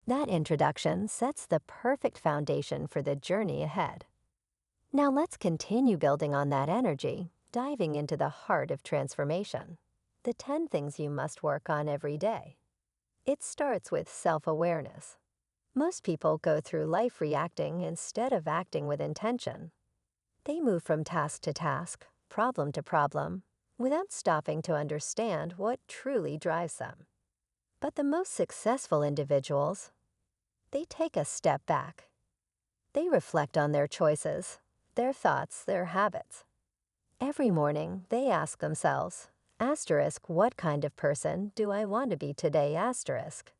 That introduction sets the perfect foundation for the journey ahead. Now let's continue building on that energy, diving into the heart of transformation. The 10 things you must work on every day. It starts with self-awareness. Most people go through life reacting instead of acting with intention. They move from task to task, problem to problem, without stopping to understand what truly drives them. But the most successful individuals, they take a step back. They reflect on their choices, their thoughts, their habits. Every morning, they ask themselves, asterisk, what kind of person do I want to be today, asterisk?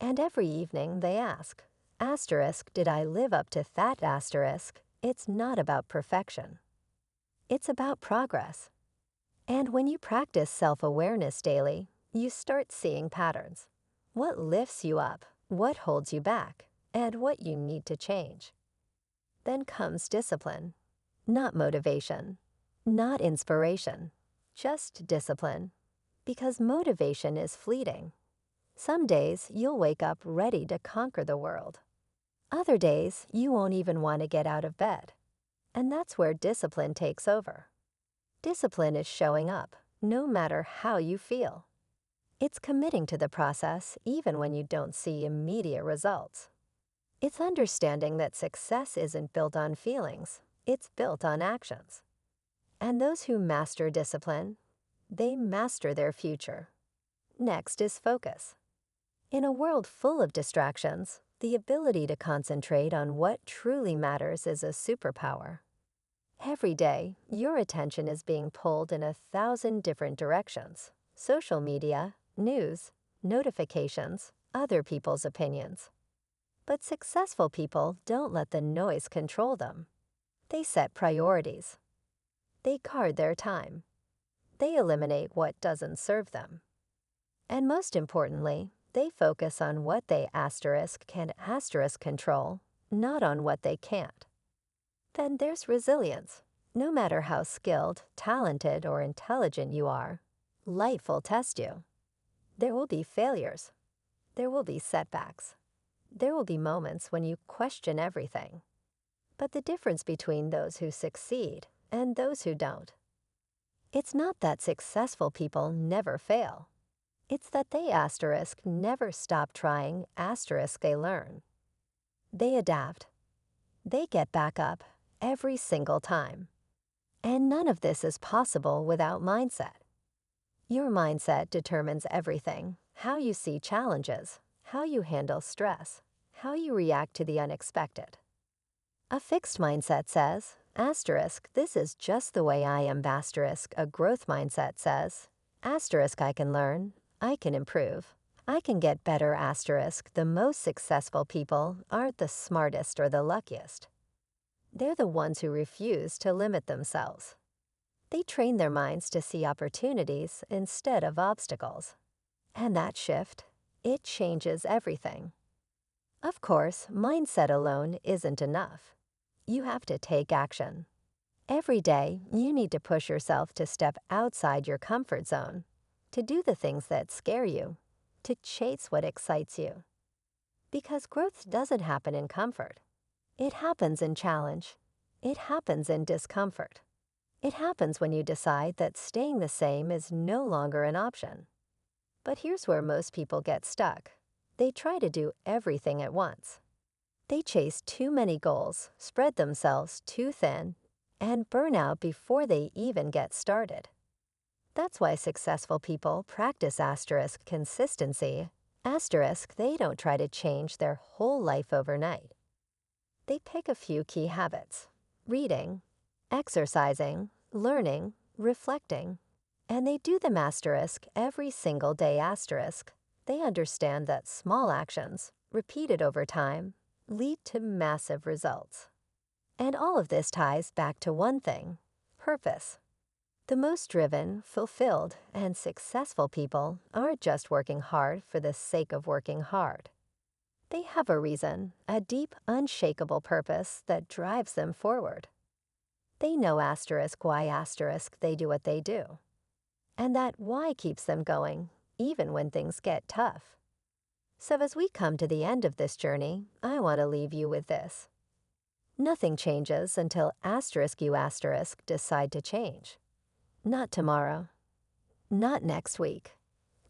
And every evening they ask, asterisk, did I live up to that, asterisk? It's not about perfection. It's about progress. And when you practice self-awareness daily, you start seeing patterns. What lifts you up, what holds you back, and what you need to change. Then comes discipline, not motivation, not inspiration, just discipline. Because motivation is fleeting. Some days you'll wake up ready to conquer the world. Other days you won't even want to get out of bed. And that's where discipline takes over. Discipline is showing up, no matter how you feel. It's committing to the process even when you don't see immediate results. It's understanding that success isn't built on feelings, it's built on actions. And those who master discipline, they master their future. Next is focus. In a world full of distractions, the ability to concentrate on what truly matters is a superpower. Every day, your attention is being pulled in 1,000 different directions. Social media, news, notifications, other people's opinions. But successful people don't let the noise control them. They set priorities. They guard their time. They eliminate what doesn't serve them. And most importantly, they focus on what they asterisk can asterisk control, not on what they can't. Then there's resilience. No matter how skilled, talented, or intelligent you are, life will test you. There will be failures. There will be setbacks. There will be moments when you question everything. But the difference between those who succeed and those who don't, it's not that successful people never fail. It's that they asterisk never stop trying, asterisk they learn. They adapt. They get back up every single time. And none of this is possible without mindset. Your mindset determines everything: how you see challenges, how you handle stress, how you react to the unexpected. A fixed mindset says, asterisk, this is just the way I am, asterisk. A growth mindset says, asterisk, I can learn, I can improve, I can get better, asterisk. The most successful people aren't the smartest or the luckiest. They're the ones who refuse to limit themselves. They train their minds to see opportunities instead of obstacles. And that shift, it changes everything. Of course, mindset alone isn't enough. You have to take action. Every day, you need to push yourself to step outside your comfort zone, to do the things that scare you, to chase what excites you. Because growth doesn't happen in comfort. It happens in challenge. It happens in discomfort. It happens when you decide that staying the same is no longer an option. But here's where most people get stuck. They try to do everything at once. They chase too many goals, spread themselves too thin, and burn out before they even get started. That's why successful people practice asterisk consistency. Asterisk, they don't try to change their whole life overnight. They pick a few key habits: reading, exercising, learning, reflecting. And they do them asterisk every single day, asterisk. They understand that small actions, repeated over time, lead to massive results. And all of this ties back to one thing: purpose. The most driven, fulfilled, and successful people aren't just working hard for the sake of working hard. They have a reason, a deep, unshakable purpose that drives them forward. They know asterisk why asterisk they do what they do. And that why keeps them going, even when things get tough. So as we come to the end of this journey, I want to leave you with this. Nothing changes until you decide to change. Not tomorrow, not next week,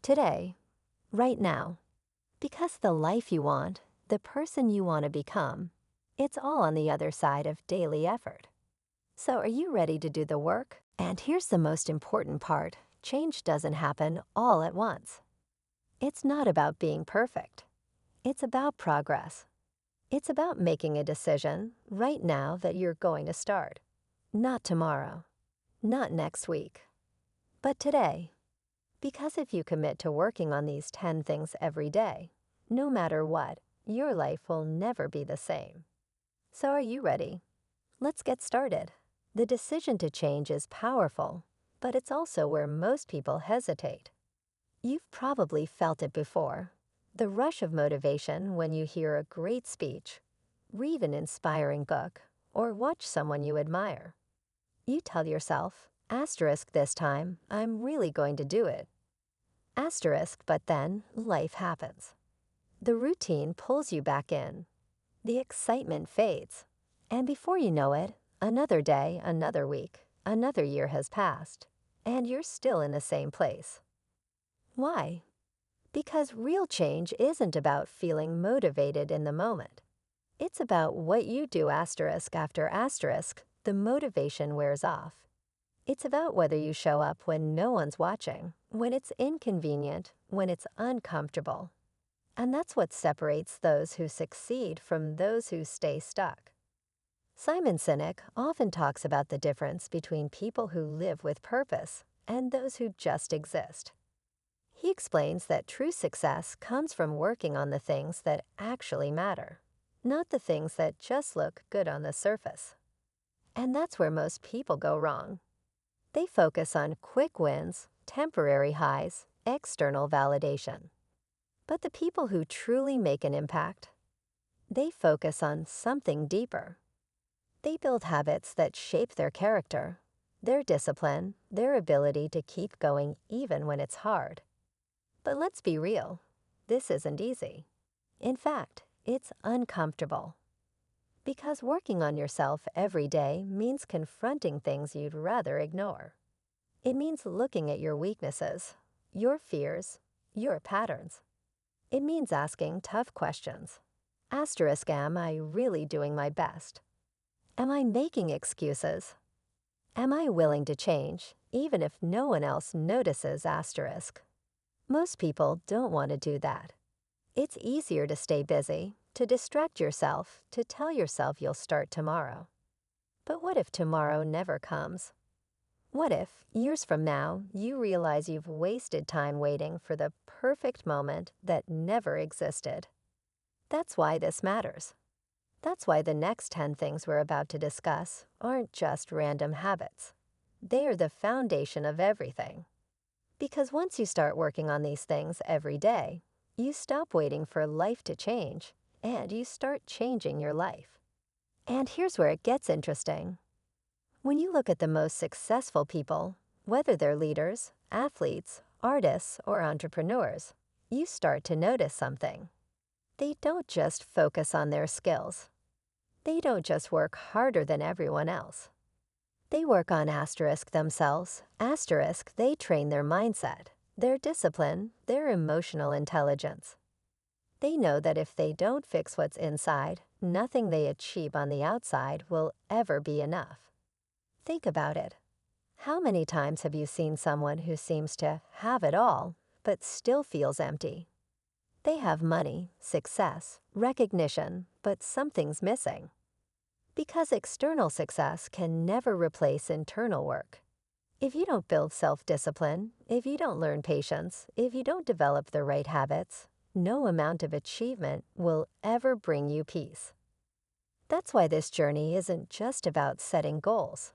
today, right now. Because the life you want, the person you want to become, it's all on the other side of daily effort. So are you ready to do the work? And here's the most important part. Change doesn't happen all at once. It's not about being perfect. It's about progress. It's about making a decision right now that you're going to start. Not tomorrow, not next week, but today. Because if you commit to working on these 10 things every day, no matter what, your life will never be the same. So are you ready? Let's get started. The decision to change is powerful, but it's also where most people hesitate. You've probably felt it before. The rush of motivation when you hear a great speech, read an inspiring book, or watch someone you admire. You tell yourself, asterisk this time, I'm really going to do it. Asterisk, but then life happens. The routine pulls you back in. The excitement fades. And before you know it, another day, another week, another year has passed, and you're still in the same place. Why? Because real change isn't about feeling motivated in the moment. It's about what you do asterisk after asterisk, the motivation wears off. It's about whether you show up when no one's watching, when it's inconvenient, when it's uncomfortable. And that's what separates those who succeed from those who stay stuck. Sinek often talks about the difference between people who live with purpose and those who just exist. He explains that true success comes from working on the things that actually matter, not the things that just look good on the surface. And that's where most people go wrong. They focus on quick wins, temporary highs, external validation. But the people who truly make an impact, they focus on something deeper. They build habits that shape their character, their discipline, their ability to keep going even when it's hard. But let's be real, this isn't easy. In fact, it's uncomfortable. Because working on yourself every day means confronting things you'd rather ignore. It means looking at your weaknesses, your fears, your patterns. It means asking tough questions. Asterisk, am I really doing my best? Am I making excuses? Am I willing to change, even if no one else notices asterisk? Most people don't want to do that. It's easier to stay busy, to distract yourself, to tell yourself you'll start tomorrow. But what if tomorrow never comes? What if, years from now, you realize you've wasted time waiting for the perfect moment that never existed? That's why this matters. That's why the next 10 things we're about to discuss aren't just random habits. They are the foundation of everything. Because once you start working on these things every day, you stop waiting for life to change, and you start changing your life. And here's where it gets interesting. When you look at the most successful people, whether they're leaders, athletes, artists, or entrepreneurs, you start to notice something. They don't just focus on their skills. They don't just work harder than everyone else. They work on asterisk themselves. Asterisk, they train their mindset, their discipline, their emotional intelligence. They know that if they don't fix what's inside, nothing they achieve on the outside will ever be enough. Think about it. How many times have you seen someone who seems to have it all, but still feels empty? They have money, success, recognition, but something's missing. Because external success can never replace internal work. If you don't build self-discipline, if you don't learn patience, if you don't develop the right habits, no amount of achievement will ever bring you peace. That's why this journey isn't just about setting goals.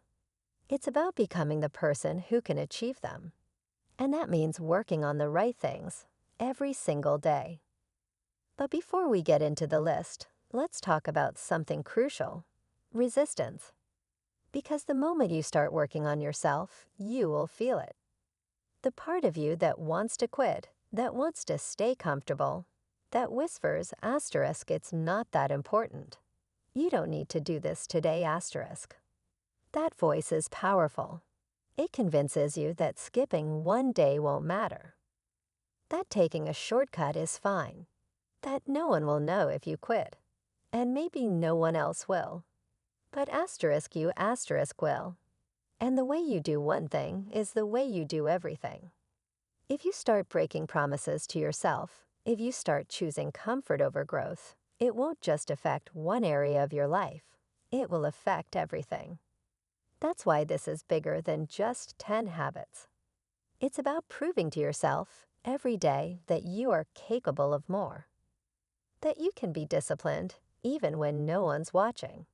It's about becoming the person who can achieve them. And that means working on the right things every single day. But before we get into the list, let's talk about something crucial: resistance. Because the moment you start working on yourself, you will feel it. The part of you that wants to quit, that wants to stay comfortable, that whispers asterisk it's not that important. You don't need to do this today asterisk. That voice is powerful. It convinces you that skipping one day won't matter. That taking a shortcut is fine. That no one will know if you quit. And maybe no one else will. But asterisk you asterisk will. And the way you do one thing is the way you do everything. If you start breaking promises to yourself, if you start choosing comfort over growth, it won't just affect one area of your life. It will affect everything. That's why this is bigger than just 10 habits. It's about proving to yourself every day that you are capable of more. That you can be disciplined even when no one's watching.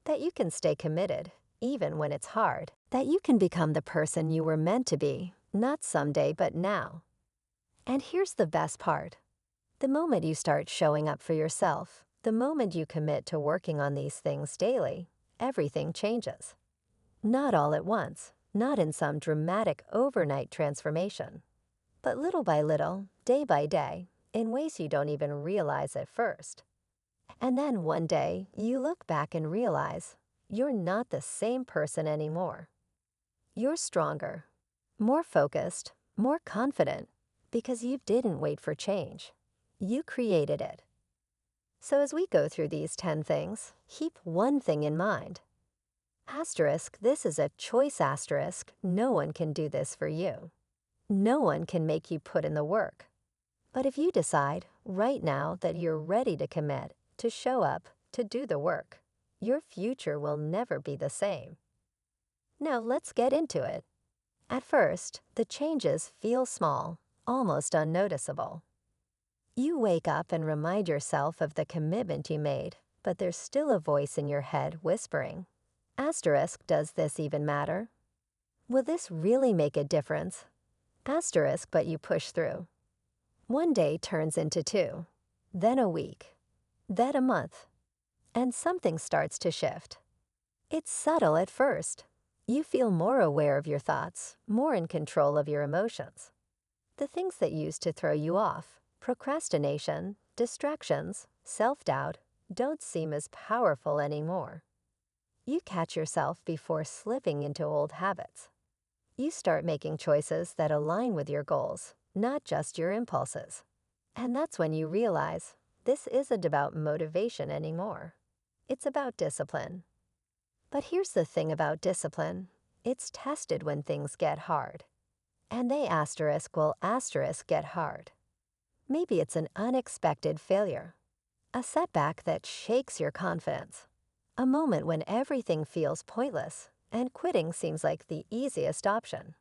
That you can stay committed even when it's hard. That you can become the person you were meant to be, not someday but now. And here's the best part. The moment you start showing up for yourself, the moment you commit to working on these things daily, everything changes. Not all at once, not in some dramatic overnight transformation, but little by little, day by day, in ways you don't even realize at first. And then one day, you look back and realize you're not the same person anymore. You're stronger, more focused, more confident, because you didn't wait for change. You created it. So as we go through these 10 things, keep one thing in mind. Asterisk, this is a choice asterisk. No one can do this for you. No one can make you put in the work. But if you decide right now that you're ready to commit, to show up, to do the work, your future will never be the same. Now let's get into it. At first, the changes feel small, almost unnoticeable. You wake up and remind yourself of the commitment you made, but there's still a voice in your head whispering, asterisk, does this even matter? Will this really make a difference? Asterisk, but you push through. One day turns into 2, then a week, then a month, and something starts to shift. It's subtle at first. You feel more aware of your thoughts, more in control of your emotions. The things that used to throw you off, procrastination, distractions, self-doubt, don't seem as powerful anymore. You catch yourself before slipping into old habits. You start making choices that align with your goals, not just your impulses. And that's when you realize this isn't about motivation anymore. It's about discipline. But here's the thing about discipline. It's tested when things get hard. And they asterisk will asterisk get hard. Maybe it's an unexpected failure, a setback that shakes your confidence, a moment when everything feels pointless and quitting seems like the easiest option.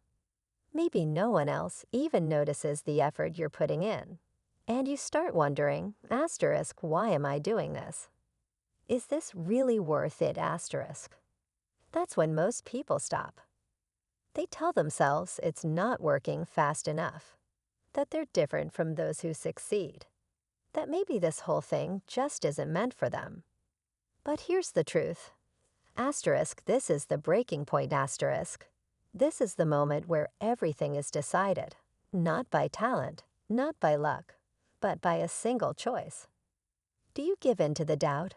Maybe no one else even notices the effort you're putting in, and you start wondering, asterisk, why am I doing this? Is this really worth it, asterisk? That's when most people stop. They tell themselves it's not working fast enough, that they're different from those who succeed, that maybe this whole thing just isn't meant for them. But here's the truth. Asterisk, this is the breaking point, asterisk. This is the moment where everything is decided, not by talent, not by luck, but by a single choice. Do you give in to the doubt?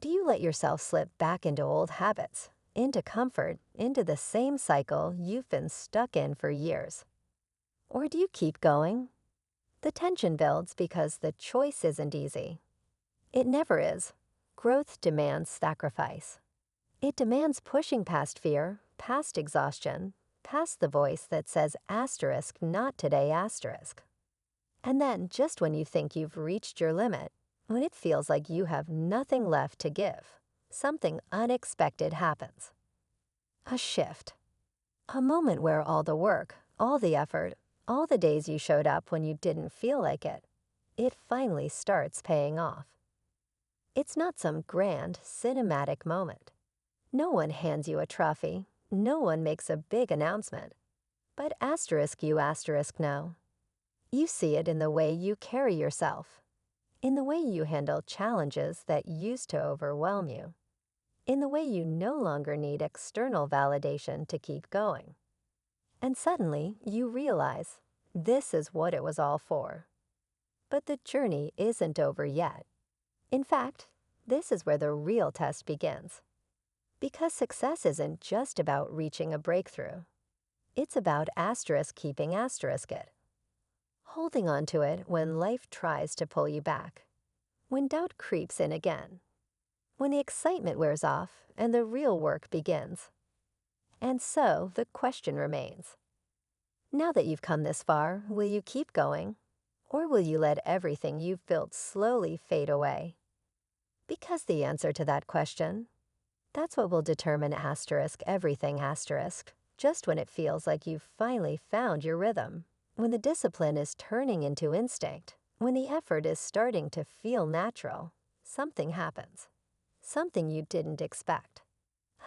Do you let yourself slip back into old habits, into comfort, into the same cycle you've been stuck in for years? Or do you keep going? The tension builds because the choice isn't easy. It never is. Growth demands sacrifice. It demands pushing past fear, past exhaustion, past the voice that says asterisk, not today, asterisk. And then, just when you think you've reached your limit, when it feels like you have nothing left to give, something unexpected happens. A shift. A moment where all the work, all the effort, all the days you showed up when you didn't feel like it finally starts paying off. It's not some grand, cinematic moment. No one hands you a trophy. No one makes a big announcement. But asterisk you asterisk know. You see it in the way you carry yourself, in the way you handle challenges that used to overwhelm you, in the way you no longer need external validation to keep going. And suddenly you realize this is what it was all for. But the journey isn't over yet. In fact, this is where the real test begins. Because success isn't just about reaching a breakthrough. It's about asterisk keeping asterisk it. Holding on to it when life tries to pull you back. When doubt creeps in again. When the excitement wears off and the real work begins. And so the question remains. Now that you've come this far, will you keep going? Or will you let everything you've built slowly fade away? Because the answer to that question, that's what will determine asterisk everything asterisk, just when it feels like you've finally found your rhythm, when the discipline is turning into instinct, when the effort is starting to feel natural, something happens. Something you didn't expect.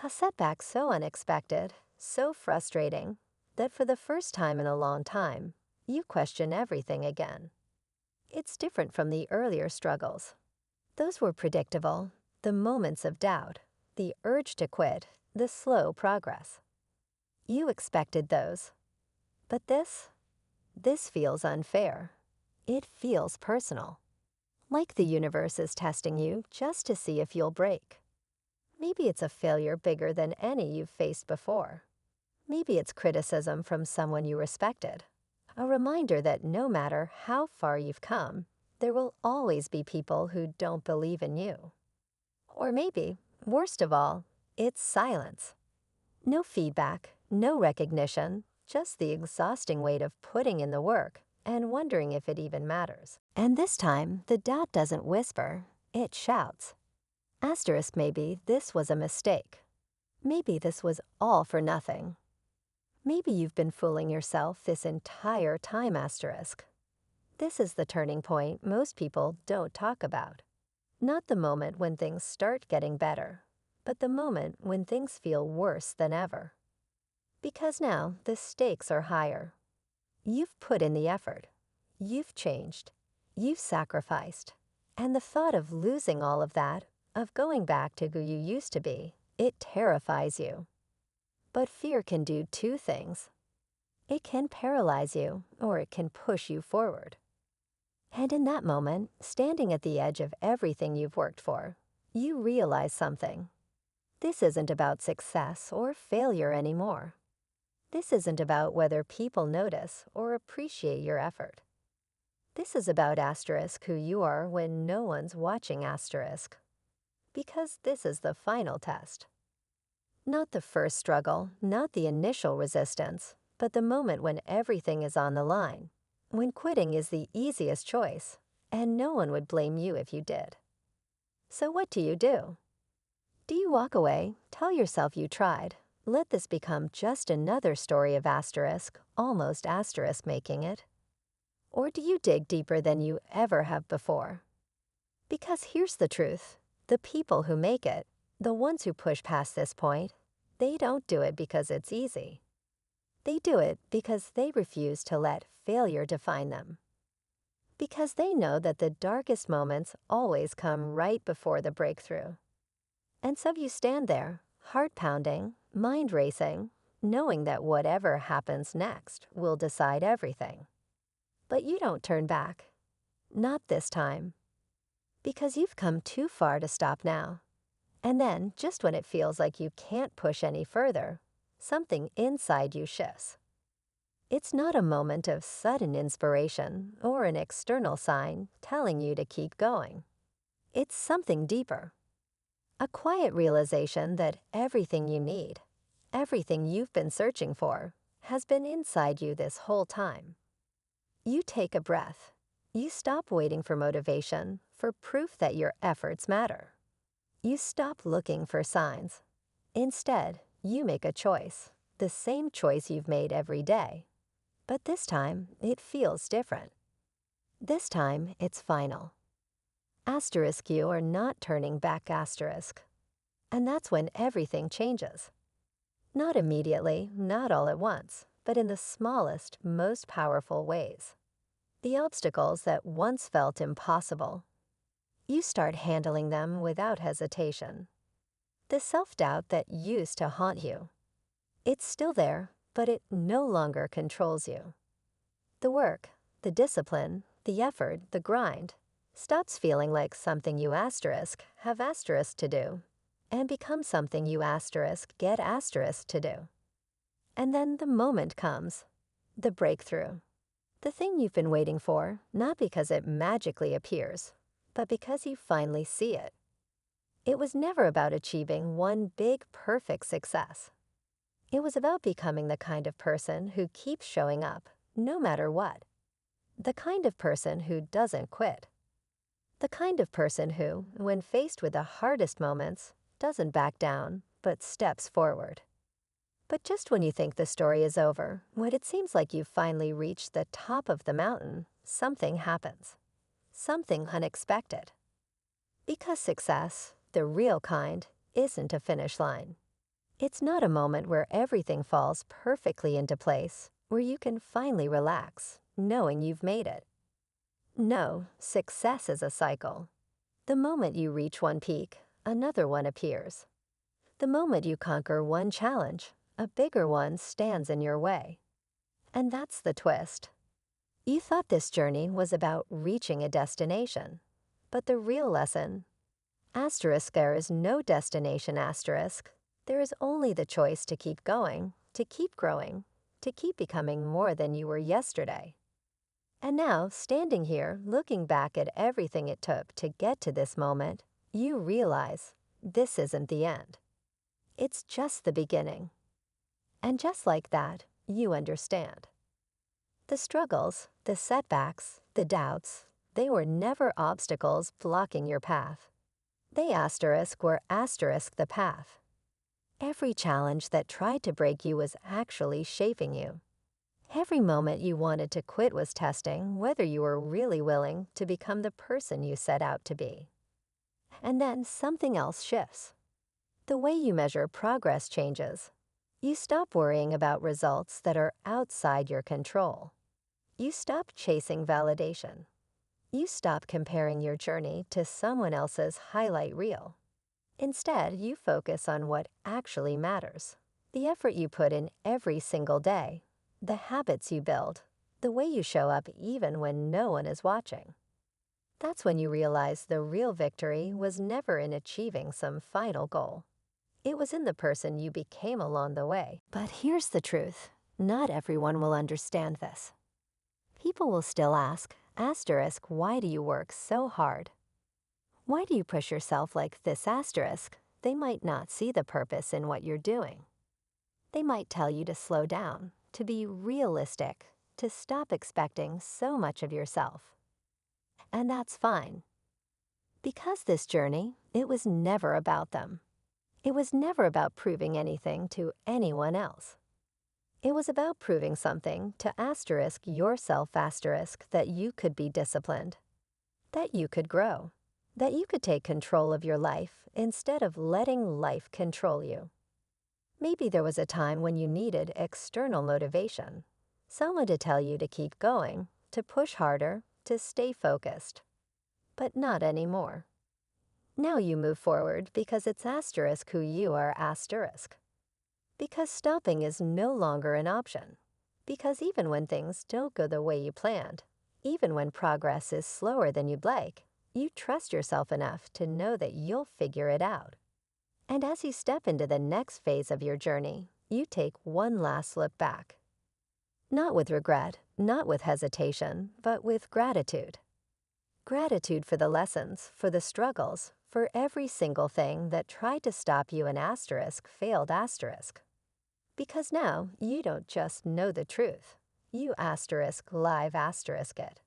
A setback so unexpected, so frustrating, that for the first time in a long time, you question everything again. It's different from the earlier struggles. Those were predictable, the moments of doubt, the urge to quit, the slow progress. You expected those. But this feels unfair. It feels personal. Like the universe is testing you just to see if you'll break. Maybe it's a failure bigger than any you've faced before. Maybe it's criticism from someone you respected. A reminder that no matter how far you've come, there will always be people who don't believe in you. Or maybe, worst of all, it's silence. No feedback, no recognition, just the exhausting weight of putting in the work and wondering if it even matters. And this time, the doubt doesn't whisper, it shouts. Asterisk maybe this was a mistake. Maybe this was all for nothing. Maybe you've been fooling yourself this entire time asterisk. This is the turning point most people don't talk about. Not the moment when things start getting better, but the moment when things feel worse than ever. Because now the stakes are higher. You've put in the effort. You've changed. You've sacrificed. And the thought of losing all of that, of going back to who you used to be, it terrifies you. But fear can do two things. It can paralyze you, or it can push you forward. And in that moment, standing at the edge of everything you've worked for, you realize something. This isn't about success or failure anymore. This isn't about whether people notice or appreciate your effort. This is about asterisk who you are when no one's watching asterisk. Because this is the final test. Not the first struggle, not the initial resistance, but the moment when everything is on the line, when quitting is the easiest choice, and no one would blame you if you did. So what do? Do you walk away, tell yourself you tried, let this become just another story of asterisk, almost asterisk making it? Or do you dig deeper than you ever have before? Because here's the truth, the people who make it, the ones who push past this point, they don't do it because it's easy. They do it because they refuse to let failure define them. Because they know that the darkest moments always come right before the breakthrough. And so you stand there, heart pounding, mind racing, knowing that whatever happens next will decide everything. But you don't turn back. Not this time. Because you've come too far to stop now. And then, just when it feels like you can't push any further, something inside you shifts. It's not a moment of sudden inspiration or an external sign telling you to keep going. It's something deeper. A quiet realization that everything you need, everything you've been searching for, has been inside you this whole time. You take a breath. You stop waiting for motivation, for proof that your efforts matter. You stop looking for signs. Instead, you make a choice, the same choice you've made every day. But this time, it feels different. This time, it's final. Asterisk you are not turning back asterisk. And that's when everything changes. Not immediately, not all at once, but in the smallest, most powerful ways. The obstacles that once felt impossible, you start handling them without hesitation. The self-doubt that used to haunt you, it's still there, but it no longer controls you. The work, the discipline, The effort, the grind, stops feeling like something you asterisk have asterisk to do and becomes something you asterisk get asterisk to do. And then the moment comes, the breakthrough. The thing you've been waiting for, not because it magically appears, but because you finally see it. It was never about achieving one big, perfect success. It was about becoming the kind of person who keeps showing up, no matter what. The kind of person who doesn't quit. The kind of person who, when faced with the hardest moments, doesn't back down, but steps forward. But just when you think the story is over, when it seems like you've finally reached the top of the mountain, something happens. Something unexpected. Because success, the real kind, isn't a finish line. It's not a moment where everything falls perfectly into place, where you can finally relax, knowing you've made it. No, success is a cycle. The moment you reach one peak, another one appears. The moment you conquer one challenge, a bigger one stands in your way. And that's the twist. You thought this journey was about reaching a destination, but the real lesson, asterisk, there is no destination asterisk. There is only the choice to keep going, to keep growing, to keep becoming more than you were yesterday. And now, standing here, looking back at everything it took to get to this moment, you realize this isn't the end. It's just the beginning. And just like that, you understand. The struggles, the setbacks, the doubts, they were never obstacles blocking your path. They asterisk were asterisk the path. Every challenge that tried to break you was actually shaping you. Every moment you wanted to quit was testing whether you were really willing to become the person you set out to be. And then something else shifts. The way you measure progress changes. You stop worrying about results that are outside your control. You stop chasing validation. You stop comparing your journey to someone else's highlight reel. Instead, you focus on what actually matters. The effort you put in every single day, the habits you build, the way you show up even when no one is watching. That's when you realize the real victory was never in achieving some final goal. It was in the person you became along the way. But here's the truth. Not everyone will understand this. People will still ask, asterisk, why do you work so hard? Why do you push yourself like this asterisk? They might not see the purpose in what you're doing. They might tell you to slow down, to be realistic, to stop expecting so much of yourself. And that's fine. Because this journey, it was never about them. It was never about proving anything to anyone else. It was about proving something to asterisk yourself asterisk that you could be disciplined, that you could grow, that you could take control of your life instead of letting life control you. Maybe there was a time when you needed external motivation, someone to tell you to keep going, to push harder, to stay focused. But not anymore. Now you move forward because it's asterisk who you are asterisk. Because stopping is no longer an option. Because even when things don't go the way you planned, even when progress is slower than you'd like, you trust yourself enough to know that you'll figure it out. And as you step into the next phase of your journey, you take one last look back. Not with regret, not with hesitation, but with gratitude. Gratitude for the lessons, for the struggles, for every single thing that tried to stop you an asterisk failed asterisk. Because now you don't just know the truth, you asterisk live asterisk it.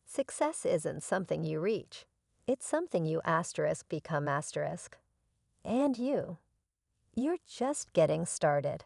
Success isn't something you reach. It's something you asterisk become asterisk. And you're just getting started.